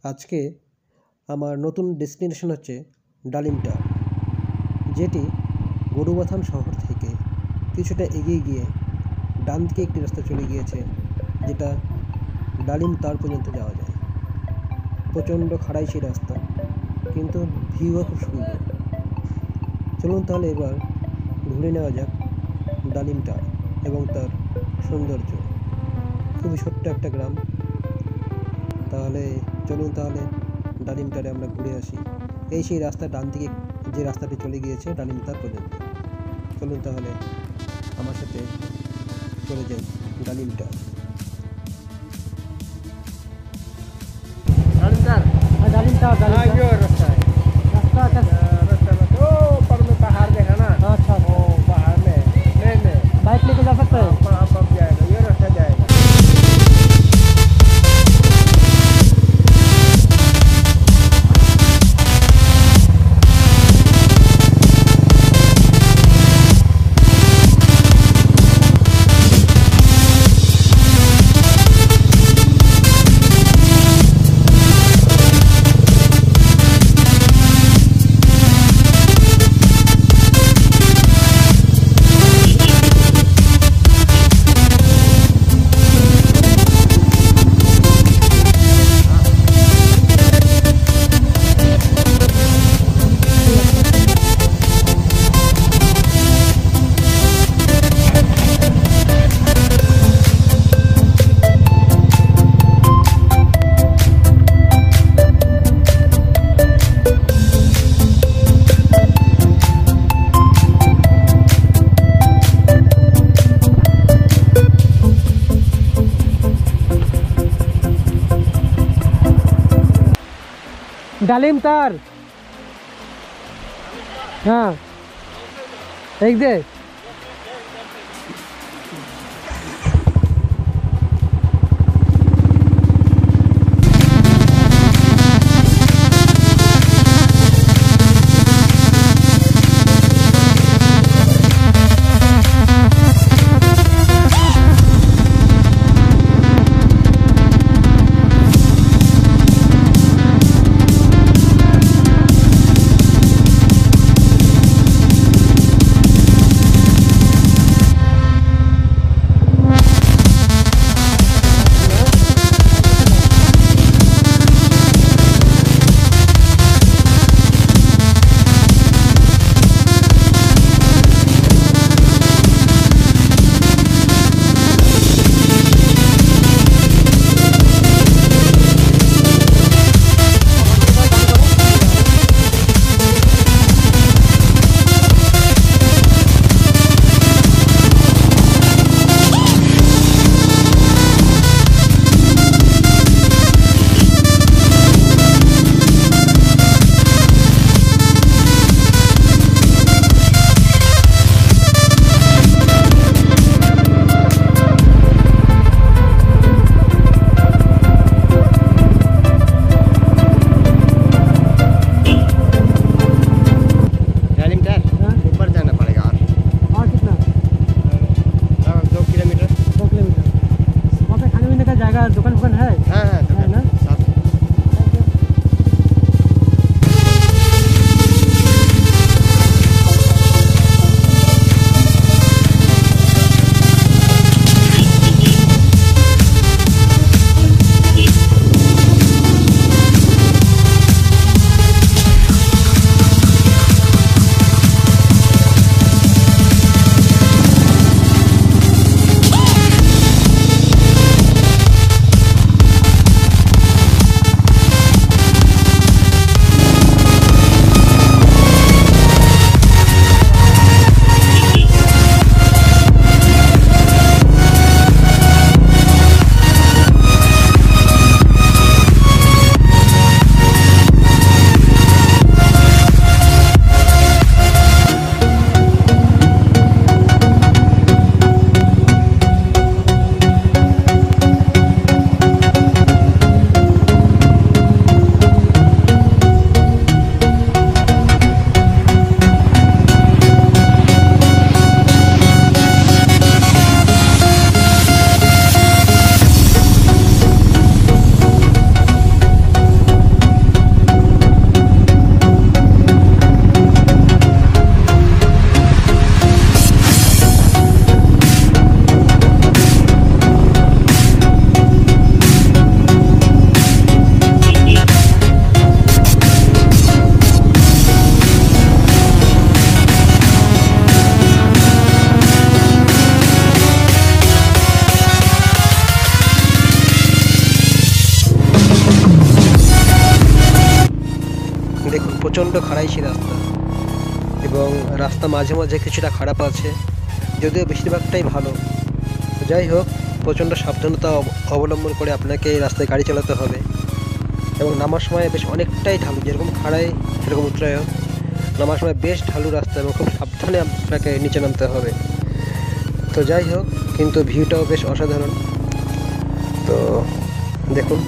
আজকে আমার নতুন ডেস্টিনেশন হচ্ছে ডালিমটার, যেটি গরুবাথান শহর থেকে কিছুটা এগিয়ে গিয়ে ডান দিকে একটি রাস্তা চলে গিয়েছে, যেটা ডালিমটার পর্যন্ত যাওয়া যায়। প্রচণ্ড খাড়াই সেই রাস্তা, কিন্তু ভিউও খুব সুন্দর। চলুন তাহলে এবার ঘুরে নেওয়া যাক ডালিমটার এবং তার সৌন্দর্য। খুবই ছোট্ট একটা গ্রাম। তাহলে চলুন ডালিমটারে আমরা ঘুরে আসি। এই সেই রাস্তা, ডান দিকে যে রাস্তাটি চলে গিয়েছে ডালিমটার পর্যন্ত। চলুন তাহলে আমার সাথে চলে যাই ডালিমটার। यो रास्ता है। रास्ता में तो ऊपर में पहाड़ देखा ना। अच्छा वो पहाड़ में बाइक लेके जा सकते हैं? अब जाएगा, ये रास्ता जाएगा। डालिमटार, हाँ एक दे। প্রচণ্ড খাড়াইশি রাস্তা এবং রাস্তা মাঝে মাঝে কিছুটা খারাপ আছে, যদিও বেশিরভাগটাই ভালো। যাই হোক, প্রচণ্ড সাবধানতা অবলম্বন করে আপনাকে এই রাস্তায় গাড়ি চালাতে হবে এবং নামার সময় বেশ অনেকটাই ঢালু, যেরকম খাড়াই সেরকম উত্তরায়ণ। নামার সময় বেশ ঢালু রাস্তা এবং খুব সাবধানে আপনাকে নিচে নামতে হবে। তো যাই হোক, কিন্তু ভিউটাও বেশ অসাধারণ। তো দেখুন,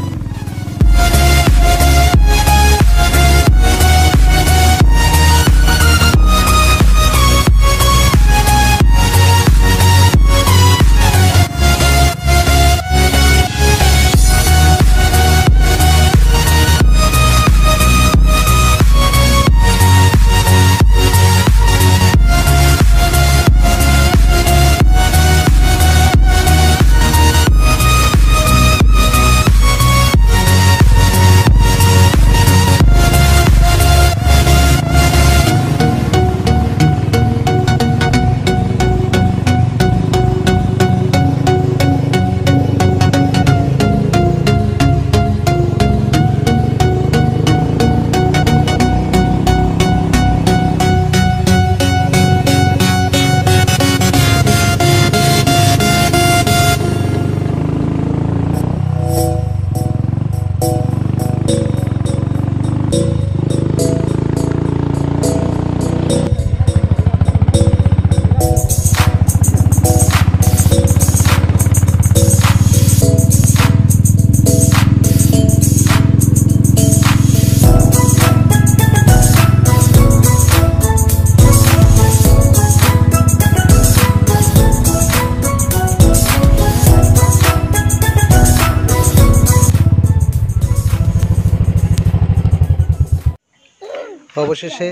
অবশেষে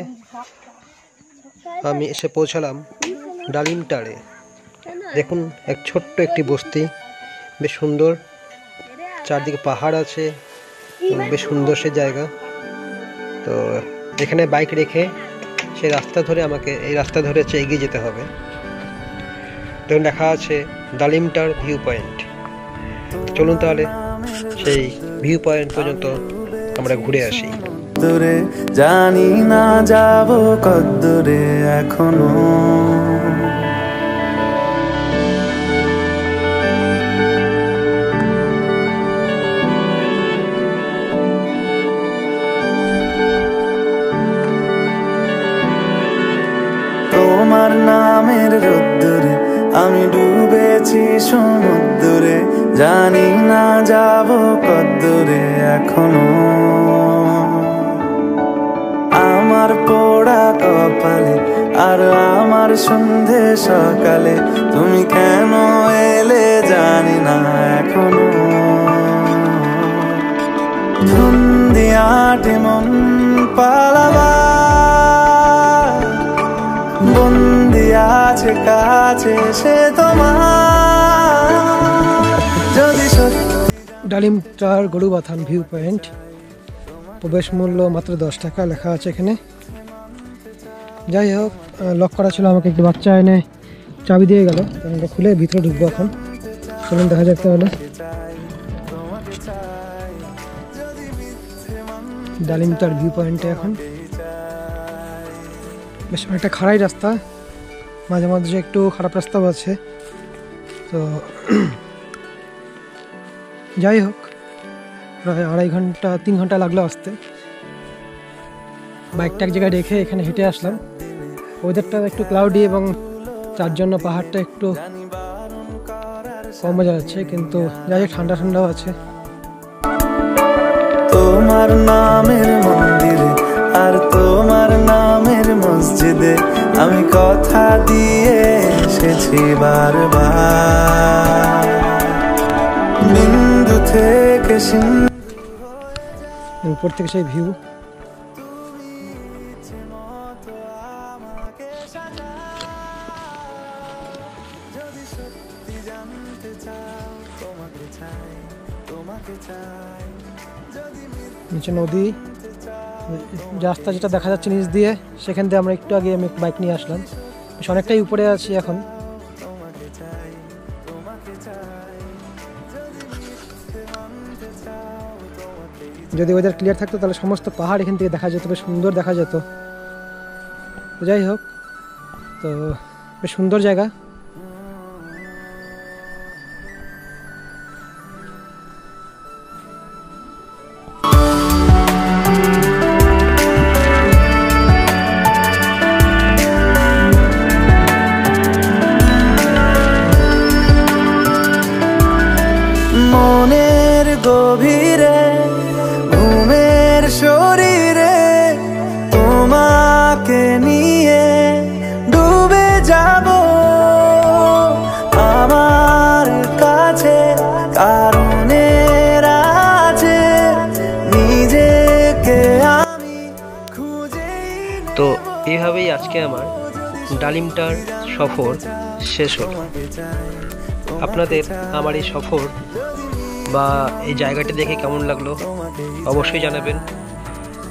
আমি এসে পৌঁছালাম ডালিমটারে। দেখুন, এক ছোট্ট একটি বস্তি, বেশ সুন্দর, চারদিকে পাহাড় আছে, বেশ সুন্দর সে জায়গা। তো এখানে বাইক রেখে সেই রাস্তা ধরে আমাকে এই রাস্তা ধরে এগিয়ে যেতে হবে। দেখুন, দেখা আছে ডালিমটার ভিউ পয়েন্ট। চলুন তাহলে সেই ভিউ পয়েন্ট পর্যন্ত আমরা ঘুরে আসি। দূরে জানি না যাব কদ্দূরে এখনো, তোমার নামের রোদ্দুরে আমি ডুবেছি সমুদ্রে, জানি না যাব কদ্দূরে এখনো। আমার পোড়া কপালে আর আমার সন্ধে সকালে তুমি কেন এলে জানি না এখনো। ধুন্দিয়াটে মন পালাবা বন্দি আছে কাছে সে তোমার, যদি সত্যি। ডালিমটার গরুবাথান ভিউ পয়েন্ট, প্রবেশ মূল্য মাত্র 10 টাকা লেখা আছে এখানে। যাই হোক, লক করা ছিল, আমাকে একটু বাচ্চা এনে চাবি দিয়ে গেল, আমরা খুলে ভিতরে ঢুকবো এখন। চলুন দেখা যাক তাহলে ডালিমটার ভিউ পয়েন্টে। এখন বেশ অনেকটা খাড়াই রাস্তা, মাঝে মাঝে একটু খারাপ রাস্তাও আছে। তো যাই হোক, প্রায় 3 ঘন্টা লাগলো আসতে। বাইকটা এক জায়গায় রেখে এখানে হেঁটে আসলাম। ওয়েদারটা একটু ক্লাউডি এবং তার জন্য পাহাড়টা একটু কম মজা যাচ্ছে, কিন্তু যাই হোক ঠান্ডা ঠান্ডাও আছে। তোমার নামের মন্দিরে আর তোমার নামের মসজিদে আমি কথা দিয়ে এসেছি বারবার, বিন্দু থেকে উপর থেকে সেই ভিউ। নিচে নদী, রাস্তা যেটা দেখা যাচ্ছে নিচ দিয়ে, সেখান দিয়ে আমরা একটু আগে আমি বাইক নিয়ে আসলাম। অনেকটাই উপরে আছি এখন। যদি ওয়েদার ক্লিয়ার থাকতো তাহলে সমস্ত পাহাড় এখান থেকে দেখা যেত, বেশ সুন্দর দেখা যেত। তো যাই হোক, তো বেশ সুন্দর জায়গা। মনের গভীরে ঘুমের শরীরে তোমাকে নিয়ে ডুবে যাব আমার কাছে কারণে আছে নিজেকে আমি খুঁজে। তো এইভাবেই আজকে আমার ডালিমটার সফর শেষ হলো। আপনাদের আমার এই সফর বা এই জায়গাটি দেখে কেমন লাগলো অবশ্যই জানাবেন,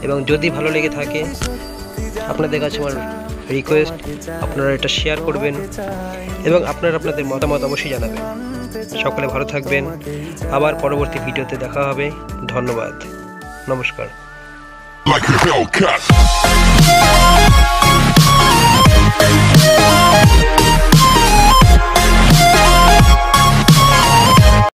এবং যদি ভালো লেগে থাকে আপনাদের কাছে আমার রিকোয়েস্ট আপনারা এটা শেয়ার করবেন এবং আপনারা আপনাদের মতামত অবশ্যই জানাবেন। সকলে ভালো থাকবেন, আবার পরবর্তী ভিডিওতে দেখা হবে। ধন্যবাদ, নমস্কার। Like a Hellcat.